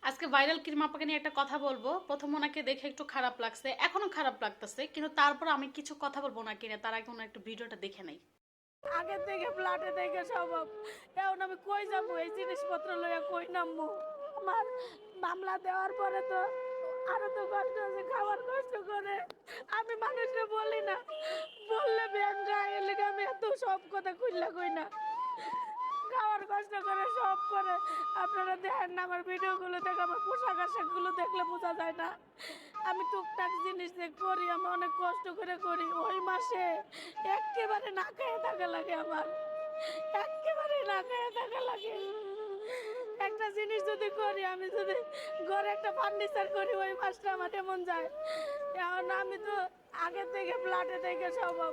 আজকে viral cream আপাকে নিয়ে একটা কথা বলবো। প্রথম ওনাকে দেখে একটু খারাপ লাগছে, এখনো খারাপ লাগতেছে, কিন্তু তারপর আমি কিছু কথা বলবো ওনাকে নিয়ে। তার আগে ওনার একটু ভিডিওটা দেখে নেই। আগে থেকে ফ্ল্যাটে থেকে স্বভাব, এখন আমি কই যাবো? এই জিনিসপত্র লইয়া কই নামবো? আমার মামলা দেওয়ার পরে তো আরো তো কষ্ট আছে, খাবার কষ্ট করে। আমি মানুষকে বলি না, বললে ব্যাংকা এলে আমি এত সব কথা খুললা কই না। খাওয়ার কষ্ট করে সব করে। আপনারা দেখেন না আমার ভিডিওগুলো দেখে, আমার পোশাক আশাকগুলো দেখলে বোঝা যায় না আমি টুকটাক জিনিস যে করি, আমি অনেক কষ্ট করে করি। ওই মাসে একেবারে না খেয়ে থাকা লাগে আমার, একেবারে না খেয়ে থাকা লাগে। একটা জিনিস যদি করি, আমি যদি ঘরে একটা ফার্নিচার করি, ওই মাসটা আমার এমন যায়। এখন আমি তো আগে থেকে ফ্ল্যাটে থেকে স্বভাব,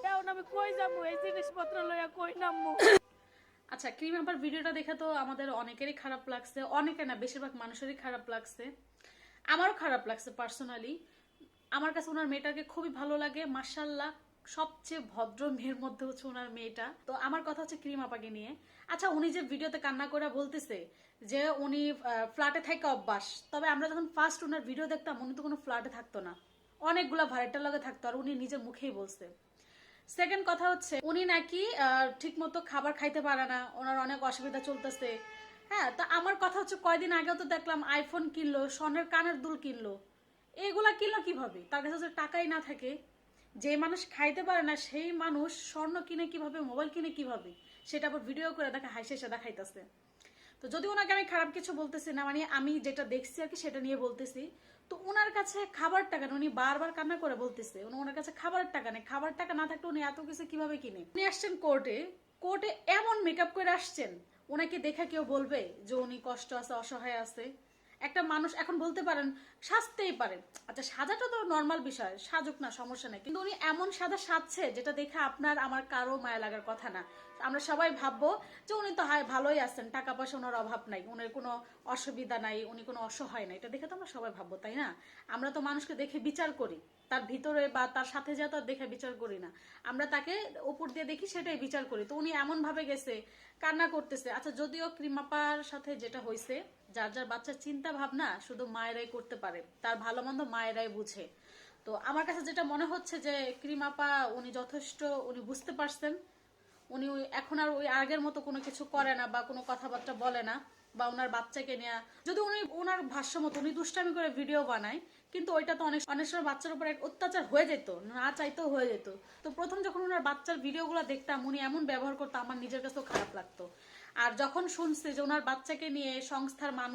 এখন আমি কই যাবো? এই জিনিসপত্র লইয়া কই নামবো? আচ্ছা, ক্রিম আপার ভিডিওটা দেখে তো আমাদের অনেকেরই খারাপ লাগছে, অনেকে না বেশিরভাগ মানুষেরই খারাপ লাগছে। আমারও খারাপ লাগছে পার্সোনালি। আমার কাছে ওনার মেয়েটাকে খুবই ভালো লাগে, মাশাআল্লাহ। সবচেয়ে ভদ্র মেয়ের মধ্যে হচ্ছে ওনার মেয়েটা। তো আমার কথা হচ্ছে ক্রিম আপাকে নিয়ে। আচ্ছা, উনি যে ভিডিওতে কান্না করে বলতেছে যে উনি ফ্ল্যাটে থেকে অভ্যাস, তবে আমরা যখন ফার্স্ট ওনার ভিডিও দেখতাম উনি তো কোনো ফ্ল্যাটে থাকতো না, অনেকগুলা ভাড়াটার লগে থাকতো, আর উনি নিজের মুখেই বলছে। সেকেন্ড কথা হচ্ছে উনি নাকি ঠিক মতো খাবার খাইতে পারে না, ওনার অনেক অসুবিধা চলতেছে। হ্যাঁ, তা আমার কথা হচ্ছে কয়দিন আগেও তো দেখলাম আইফোন কিনলো, স্বর্ণের কানের দুল কিনলো। এগুলা কিনলো কিভাবে? তার কাছে যদি টাকাই না থাকে। যে মানুষ খাইতে পারে না সেই মানুষ স্বর্ণ কিনে কিভাবে, মোবাইল কিনে কিভাবে? সেটা আবার ভিডিও করে দেখা হাসি হেসে দেখাইতেছে। তো যদি ওনাকে আমি খারাপ কিছু বলতেছি না, মানে আমি যেটা দেখছি আর কি সেটা নিয়ে বলতেছি। তো ওনার কাছে খাবার টাকা নেই, উনি বারবার কান্না করে বলতেছে ওনার কাছে খাবার টাকা নেই। খাবার টাকা না থাকলে উনি এত কিছু কিভাবে কিনে? উনি আসছেন কোর্টে, কোর্টে এমন মেকআপ করে আসছেন, ওনাকে দেখে কেউ বলবে যে উনি কষ্ট আছে, অসহায় আছে? একটা মানুষ এখন বলতে পারেন সাজতেই পারে, আচ্ছা সাজাটা তো নর্মাল বিষয়, সাজুক না, সমস্যা নেই, কিন্তু উনি এমন সাজা সাজছে যেটা দেখে আপনার আমার কারো মায়া লাগার কথা না। আমরা সবাই ভাববো যে উনি তো হায় ভালোই আছেন, টাকা পয়সা ওনার অভাব নাই, ওনার কোনো অসুবিধা নাই, উনি কোনো অসহায় নাই, এটা দেখে তো আমরা সবাই ভাববো, তাই না? আমরা তো মানুষকে দেখে বিচার করি, তার ভিতরে বা তার সাথে যা তার দেখে বিচার করি না। আমরা তাকে উপর দিয়ে দেখি, সেটাই বিচার করি। তো উনি এমন ভাবে গেছে, কান্না করতেছে। আচ্ছা, যদিও ক্রিমাপার সাথে যেটা হয়েছে, যার যার বাচ্চার চিন্তা ভাবনা শুধু মায়েরাই করতে পারে, তার ভালো মন্দ মায়েরাই বুঝে। তো আমার কাছে যেটা মনে হচ্ছে যে ক্রিমাপা উনি যথেষ্ট, উনি বুঝতে পারছেন। উনি এখন আর ওই আগের মতো কোনো কিছু করে না বা কোনো কথাবার্তা বলে না, বা ওনার বাচ্চাকে নিয়ে যদি উনি ওনার ভাষ্য মতো উনি দুষ্টামি করে ভিডিও বানায়, কিন্তু ওইটা তো অনেক অনেক সময় বাচ্চার উপর এক অত্যাচার হয়ে যেত, না চাইতেও হয়ে যেত। তো প্রথম যখন ওনার বাচ্চার ভিডিওগুলো দেখতাম, উনি এমন ব্যবহার করতো, আমার নিজের কাছেও খারাপ লাগতো। আর যখন শুনছে যে ওনার বাচ্চাকে নিয়ে সংস্থার মানুষ